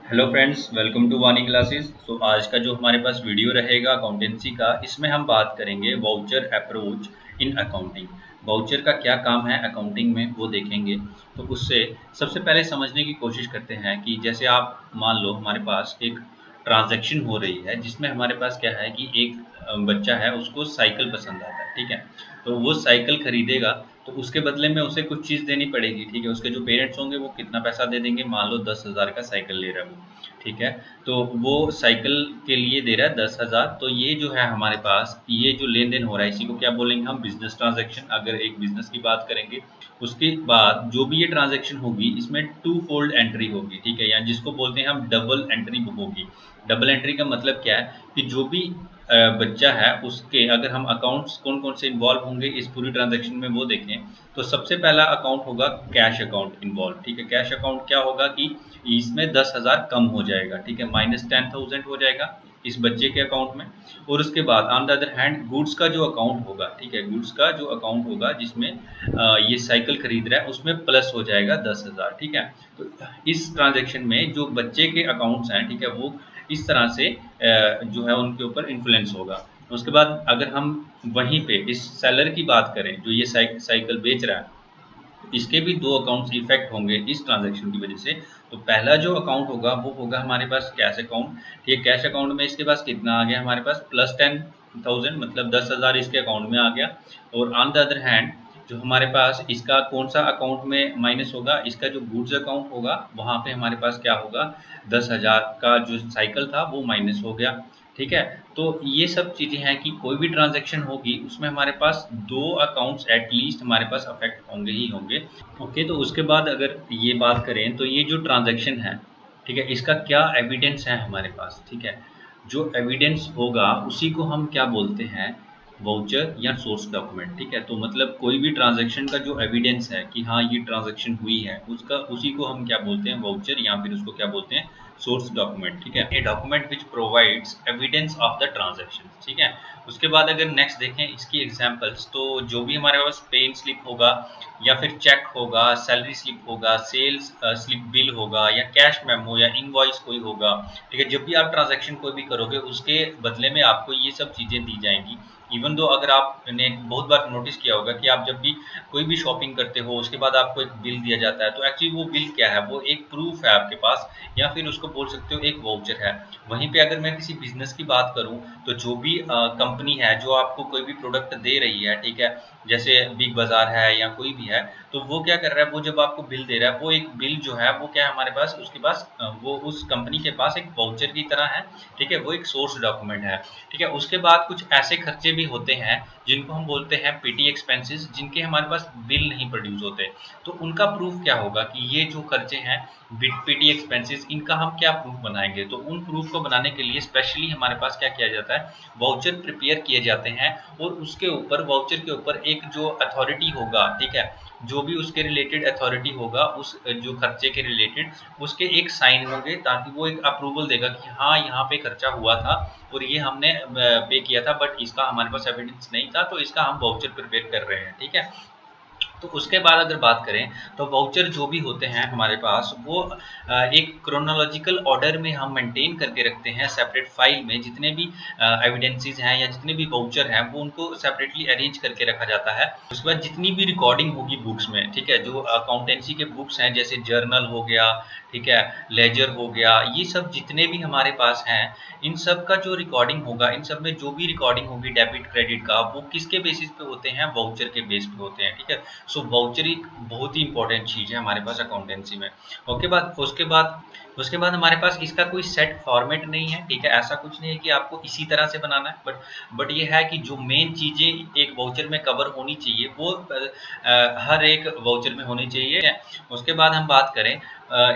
Hello friends, welcome to वानी classes. तो आज का जो हमारे पास वीडियो रहेगा अकाउंटेंसी का, इसमें हम बात करेंगे voucher approach in accounting. Voucher का क्या काम है अकाउंटिंग में वो देखेंगे। तो उससे सबसे पहले समझने की कोशिश करते हैं कि जैसे आप मान लो हमारे पास एक ट्रांजैक्शन हो रही है जिसमें हमारे पास क्या है कि एक बच्चा है, उसको साइकिल पसंद आता है। ठीक है, तो वो साइकिल खरीदेगा तो उसके बदले में उसे कुछ चीज़ देनी पड़ेगी। ठीक है, उसके जो पेरेंट्स होंगे वो कितना पैसा दे देंगे, मान लो 10,000 का साइकिल ले रहा है वो। ठीक है, तो वो साइकिल के लिए दे रहा है 10,000। तो ये जो है हमारे पास ये जो लेन देन हो रहा है इसी को क्या बोलेंगे हम, बिजनेस ट्रांजैक्शन। अगर एक बिजनेस की बात करेंगे उसके बाद जो भी ये ट्रांजैक्शन होगी इसमें टू फोल्ड एंट्री होगी। ठीक है, या जिसको बोलते हैं हम डबल एंट्री होगी। डबल एंट्री का मतलब क्या है कि जो भी बच्चा है उसके अगर हम अकाउंट्स कौन कौन से इन्वॉल्व होंगे इस पूरी ट्रांजैक्शन में वो देखें, तो सबसे पहला अकाउंट होगा कैश अकाउंट इन्वॉल्व। ठीक है, कैश अकाउंट क्या होगा कि इसमें 10,000 कम हो जाएगा। ठीक है, -10,000 हो जाएगा इस बच्चे के अकाउंट में। और उसके बाद on the other hand goods का जो अकाउंट होगा, ठीक है, गुड्स का जो अकाउंट होगा जिसमें ये साइकिल खरीद रहा है उसमें प्लस हो जाएगा 10,000। ठीक है, तो इस ट्रांजेक्शन में जो बच्चे के अकाउंट्स हैं, ठीक है, वो इस तरह से जो है उनके ऊपर इन्फ्लुएंस होगा। उसके बाद अगर हम वहीं पे इस सेलर की बात करें जो ये साइकिल बेच रहा है, इसके भी दो अकाउंट्स इफेक्ट होंगे इस ट्रांजैक्शन की वजह से। तो पहला जो अकाउंट होगा वो होगा हमारे पास कैश अकाउंट। ठीक है, कैश अकाउंट में इसके पास कितना आ गया हमारे पास +10,000, मतलब 10,000 इसके अकाउंट में आ गया। और ऑन द अदर हैंड जो हमारे पास इसका कौन सा अकाउंट में माइनस होगा, इसका जो गुड्स अकाउंट होगा वहाँ पे हमारे पास क्या होगा, 10,000 का जो साइकिल था वो माइनस हो गया। ठीक है, तो ये सब चीज़ें हैं कि कोई भी ट्रांजैक्शन होगी उसमें हमारे पास दो अकाउंट्स एटलीस्ट हमारे पास अफेक्ट होंगे ही होंगे। ओके, तो उसके बाद अगर ये बात करें तो ये जो ट्रांजैक्शन है, ठीक है, इसका क्या एविडेंस है हमारे पास। ठीक है, जो एविडेंस होगा उसी को हम क्या बोलते हैं, वाउचर या सोर्स डॉक्यूमेंट। ठीक है, तो मतलब कोई भी ट्रांजैक्शन का जो एविडेंस है कि हाँ ये ट्रांजैक्शन हुई है उसका उसी को हम क्या बोलते हैं, वाउचर, या फिर उसको क्या बोलते हैं, सोर्स डॉक्यूमेंट। ठीक है, a document which provides evidence of the transaction. ठीक है, उसके बाद अगर नेक्स्ट देखें इसकी एग्जांपल्स, तो जो भी हमारे पास पे स्लिप होगा या फिर चेक होगा, सैलरी स्लिप होगा, सेल्स स्लिप बिल होगा, या कैश मेमो या इनवॉइस कोई होगा। ठीक है, जब भी आप ट्रांजैक्शन कोई भी करोगे उसके बदले में आपको ये सब चीज़ें दी जाएंगी। इवन दो अगर आपने बहुत बार नोटिस किया होगा कि आप जब भी कोई भी शॉपिंग करते हो उसके बाद आपको एक बिल दिया जाता है, तो एक्चुअली वो बिल क्या है, वो एक प्रूफ है आपके पास, या फिर उसको बोल सकते हो एक वाउचर है। वहीं पे अगर मैं किसी बिजनेस की बात करूं तो जो भी कंपनी है जो आपको कोई भी प्रोडक्ट दे रही है, ठीक है, जैसे बिग बाजार है या कोई भी है, तो वो क्या कर रहा है, वो जब आपको बिल दे रहा है वो एक बिल जो है वो क्या है हमारे पास, उसके पास वो उस कंपनी के पास एक वाउचर की तरह है। ठीक है, वो एक सोर्स डॉक्यूमेंट है। ठीक है, उसके बाद कुछ ऐसे खर्चे भी होते हैं जिनको हम बोलते हैं पीटी एक्सपेंसेस, जिनके हमारे पास बिल नहीं प्रोड्यूस होते। तो उनका प्रूफ क्या होगा कि ये जो खर्चे हैं पीटी एक्सपेंसेस, इनका हम क्या प्रूफ बनाएंगे। तो उन प्रूफ को बनाने के लिए स्पेशली हमारे पास क्या किया जाता है, वाउचर प्रिपेयर किए जाते हैं। और उसके ऊपर वाउचर के ऊपर एक जो अथॉरिटी होगा, ठीक है, जो भी उसके रिलेटेड अथॉरिटी होगा उस जो खर्चे के रिलेटेड, उसके एक साइन होंगे ताकि वो एक अप्रूवल देगा कि हाँ यहाँ पे खर्चा हुआ था और ये हमने पे किया था, बट इसका हमारे पास एविडेंस नहीं था, तो इसका हम वाउचर प्रिपेयर कर रहे हैं। ठीक है, तो उसके बाद अगर बात करें तो वाउचर जो भी होते हैं हमारे पास वो एक क्रोनोलॉजिकल ऑर्डर में हम मेंटेन करके रखते हैं सेपरेट फाइल में। जितने भी एविडेंसेस हैं या जितने भी वाउचर हैं वो उनको सेपरेटली अरेंज करके रखा जाता है। उसके बाद जितनी भी रिकॉर्डिंग होगी बुक्स में, ठीक है, जो अकाउंटेंसी के बुक्स हैं जैसे जर्नल हो गया, ठीक है, लेजर हो गया, ये सब जितने भी हमारे पास हैं, इन सब का जो रिकॉर्डिंग होगा, इन सब में जो भी रिकॉर्डिंग होगी डेबिट क्रेडिट का, वो किसके बेसिस पे होते हैं, वाउचर के बेस पे होते हैं। ठीक है, सो वाउचर एक बहुत ही इंपॉर्टेंट चीज़ है हमारे पास अकाउंटेंसी में। उसके बाद हमारे पास इसका कोई सेट फॉर्मेट नहीं है। ठीक है, ऐसा कुछ नहीं है कि आपको इसी तरह से बनाना है, बट ये है कि जो मेन चीज़ें एक वाउचर में कवर होनी चाहिए वो हर एक वाउचर में होनी चाहिए। उसके बाद हम बात करें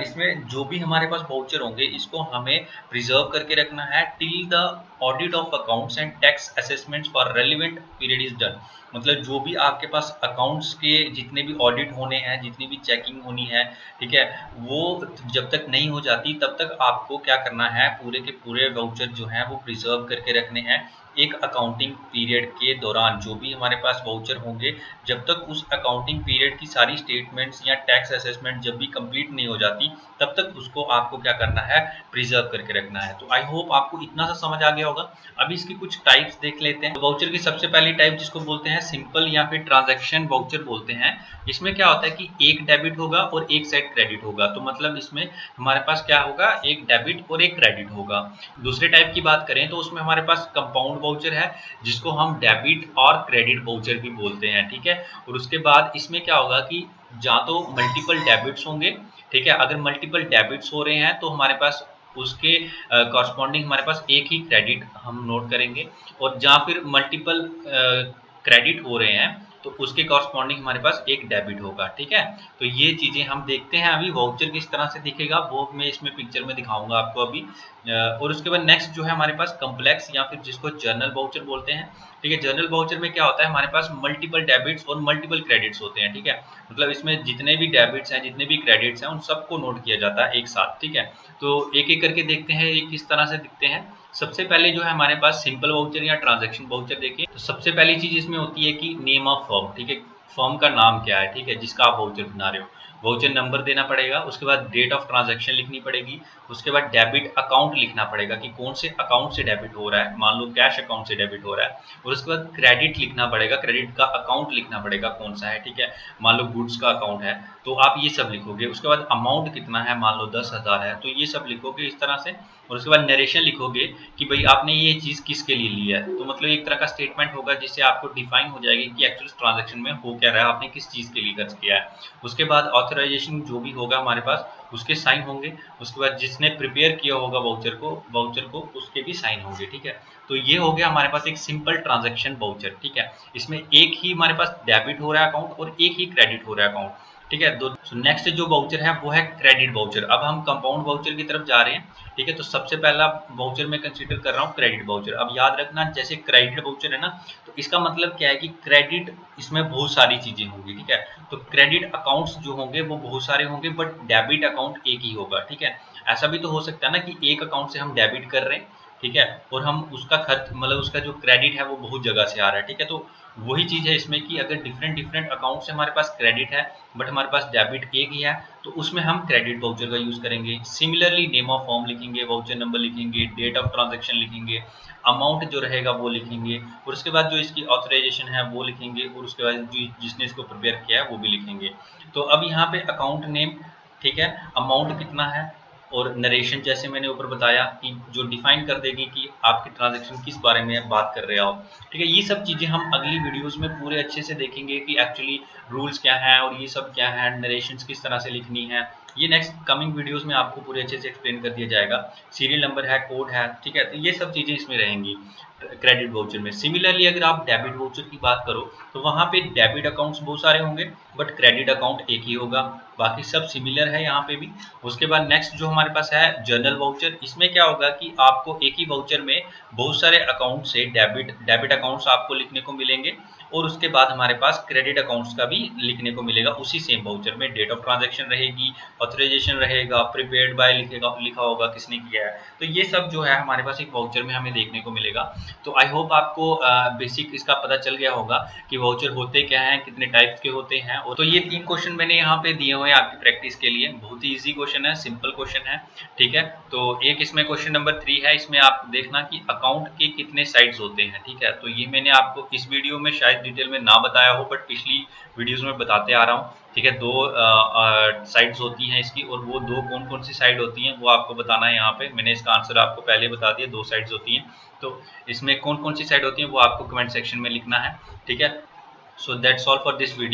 इसमें जो भी हमारे पास वाउचर होंगे इसको हमें प्रिजर्व करके रखना है till the audit of accounts and tax assessments for relevant period is done. मतलब जो भी आपके पास अकाउंट्स के जितने भी ऑडिट होने हैं, जितनी भी चेकिंग होनी है, ठीक है, वो जब तक नहीं हो जाती तब तक आपको क्या करना है, पूरे के पूरे वाउचर जो हैं वो प्रिजर्व करके रखने हैं एक अकाउंटिंग पीरियड के दौरान जो भी हमारे पास वाउचर होंगे, जब तक उस अकाउंटिंग पीरियड की सारी स्टेटमेंट्स या टैक्स असेसमेंट जब भी कंप्लीट नहीं हो जाती, तब तक उसको आपको क्या करना है, प्रिजर्व करके रखना है। तो आई होप आपको इतना सा समझ आ गया होगा। अभी इसकी कुछ टाइप्स देख लेते हैं। वाउचर की सबसे पहली टाइप जिसको बोलते हैं सिंपल या फिर ट्रांजैक्शन वाउचर बोलते हैं। इसमें क्या होता है कि एक डेबिट होगा और एक साइड क्रेडिट होगा। तो मतलब इसमें हमारे पास क्या होगा, एक डेबिट और एक क्रेडिट होगा। दूसरे टाइप की बात करें तो उसमें हमारे पास कंपाउंड वाउचर है, जिसको हम डेबिट और क्रेडिट वाउचर भी बोलते हैं, ठीक है। और उसके बाद इसमें क्या होगा कि या तो मल्टीपल डेबिट्स होंगे, ठीक है। अगर मल्टीपल डेबिट्स हो रहे हैं तो हमारे पास उसके कॉरस्पॉन्डिंग हमारे पास एक ही क्रेडिट हम नोट करेंगे। और जहाँ फिर मल्टीपल क्रेडिट हो रहे हैं तो उसके कॉरस्पॉन्डिंग हमारे पास एक डेबिट होगा, ठीक है। तो ये चीजें हम देखते हैं। अभी वाउचर किस तरह से दिखेगा वो मैं इसमें पिक्चर में दिखाऊंगा आपको अभी। और उसके बाद नेक्स्ट जो है हमारे पास कम्प्लेक्स या फिर जिसको जर्नल वाउचर बोलते हैं, ठीक है। जर्नल वाउचर में क्या होता है, हमारे पास मल्टीपल डेबिट्स और मल्टीपल क्रेडिट्स होते हैं, ठीक है। मतलब इसमें जितने भी डेबिट्स हैं, जितने भी क्रेडिट्स हैं, उन सबको नोट किया जाता है एक साथ, ठीक है। तो एक एक करके देखते हैं ये किस तरह से दिखते हैं। सबसे पहले जो है हमारे पास सिंपल वाउचर या ट्रांजैक्शन वाउचर देखिए। तो सबसे पहली चीज इसमें होती है कि नेम ऑफ फर्म, ठीक है। फर्म का नाम क्या है, ठीक है, जिसका आप वाउचर बना रहे हो। वाउचर नंबर देना पड़ेगा, उसके बाद डेट ऑफ ट्रांजैक्शन लिखनी पड़ेगी, उसके बाद डेबिट अकाउंट लिखना पड़ेगा कि कौन से अकाउंट से डेबिट हो रहा है, मान लो कैश अकाउंट से डेबिट हो रहा है। और उसके बाद क्रेडिट लिखना पड़ेगा, क्रेडिट का अकाउंट लिखना पड़ेगा कौन सा है, ठीक है। मान लो गुड्स का अकाउंट है तो आप ये सब लिखोगे। उसके बाद अमाउंट कितना है, मान लो 10,000 है तो ये सब लिखोगे इस तरह से। और उसके बाद नरेशन लिखोगे कि भाई आपने ये चीज किसके लिए ली है। तो मतलब एक तरह का स्टेटमेंट होगा जिससे आपको डिफाइन हो जाएगी कि एक्चुअल ट्रांजैक्शन में हो क्या रहा है, आपने किस चीज के लिए खर्च किया है। उसके बाद ऑथराइजेशन जो भी होगा हमारे पास उसके साइन होंगे। उसके बाद जिसने प्रिपेयर किया होगा वाउचर को उसके भी साइन होंगे, ठीक है। तो ये हो गया हमारे पास एक सिंपल ट्रांजैक्शन वाउचर, ठीक है। इसमें एक ही हमारे पास डेबिट हो रहा है अकाउंट और एक ही क्रेडिट हो रहा है अकाउंट, ठीक है। दो नेक्स्ट जो वाउचर है वो है क्रेडिट वाउचर। अब हम कंपाउंड वाउचर की तरफ जा रहे हैं, ठीक है। तो सबसे पहला वाउचर मैं कंसीडर कर रहा हूँ क्रेडिट वाउचर। अब याद रखना जैसे क्रेडिट वाउचर है ना, तो इसका मतलब क्या है कि क्रेडिट इसमें बहुत सारी चीजें होंगी, ठीक है। तो क्रेडिट अकाउंट्स जो होंगे वो बहुत सारे होंगे बट डेबिट अकाउंट एक ही होगा, ठीक है। ऐसा भी तो हो सकता है ना कि एक अकाउंट से हम डेबिट कर रहे हैं, ठीक है, और हम उसका खर्च मतलब उसका जो क्रेडिट है वो बहुत जगह से आ रहा है, ठीक है। तो वही चीज है इसमें कि अगर डिफरेंट डिफरेंट अकाउंट से हमारे पास क्रेडिट है बट हमारे पास डेबिट एक ही है, तो उसमें हम क्रेडिट वाउचर का यूज करेंगे। सिमिलरली नेम ऑफ फॉर्म लिखेंगे, वाउचर नंबर लिखेंगे, डेट ऑफ ट्रांजैक्शन लिखेंगे, अमाउंट जो रहेगा वो लिखेंगे, और उसके बाद जो इसकी ऑथराइजेशन है वो लिखेंगे, और उसके बाद जो जिसने इसको प्रिपेयर किया है वो भी लिखेंगे। तो अब यहाँ पे अकाउंट नेम, ठीक है, अमाउंट कितना है, और नरेशन जैसे मैंने ऊपर बताया कि जो डिफाइन कर देगी कि आपकी ट्रांजैक्शन किस बारे में बात कर रहे हो आप, ठीक है। ये सब चीजें हम अगली वीडियोस में पूरे अच्छे से देखेंगे कि एक्चुअली रूल्स क्या है और ये सब क्या है, नरेशंस किस तरह से लिखनी है। ये नेक्स्ट कमिंग वीडियोस में आपको पूरे अच्छे से एक्सप्लेन कर दिया जाएगा। सीरियल नंबर है, कोड है, ठीक है। तो ये सब चीजें इसमें रहेंगी क्रेडिट वाउचर में। सिमिलरली अगर आप डेबिट वाउचर की बात करो तो वहां पे डेबिट अकाउंट्स बहुत सारे होंगे बट क्रेडिट अकाउंट एक ही होगा, बाकी सब सिमिलर है यहाँ पे भी। उसके बाद नेक्स्ट जो हमारे पास है जर्नल वाउचर। इसमें क्या होगा कि आपको एक ही वाउचर में बहुत सारे अकाउंट से डेबिट अकाउंट्स आपको लिखने को मिलेंगे, और उसके बाद हमारे पास क्रेडिट अकाउंट्स का भी लिखने को मिलेगा उसी सेम वाउचर में। डेट ऑफ ट्रांजैक्शन रहेगी, ऑथराइजेशन रहेगा, प्रीपेड बाय लिखा होगा किसने किया है। तो ये सब जो है हमारे पास एक वाउचर में हमें देखने को मिलेगा। तो आई होप आपको बेसिक इसका पता चल गया होगा कि वाउचर होते क्या हैं, कितने टाइप्स के होते हैं। और तो ये 3 क्वेश्चन मैंने यहाँ पे दिए हुए हैं आपकी प्रैक्टिस के लिए। बहुत ही इजी क्वेश्चन है, सिंपल क्वेश्चन है, ठीक है। तो एक इसमें क्वेश्चन नंबर 3 है, इसमें आप देखना कि अकाउंट के कितने साइड्स होते हैं, ठीक है। तो ये मैंने आपको इस वीडियो में शायद डिटेल में ना बताया हो बट पिछली वीडियोस में बताते आ रहा हूँ, ठीक है। 2 साइड्स होती हैं इसकी, और वो 2 कौन कौन सी साइड होती हैं वो आपको बताना है यहाँ पे। मैंने इसका आंसर आपको पहले बता दिया, 2 साइड्स होती हैं। तो इसमें कौन कौन सी साइड होती है वो आपको कमेंट सेक्शन में लिखना है, ठीक है। So that's all for this video.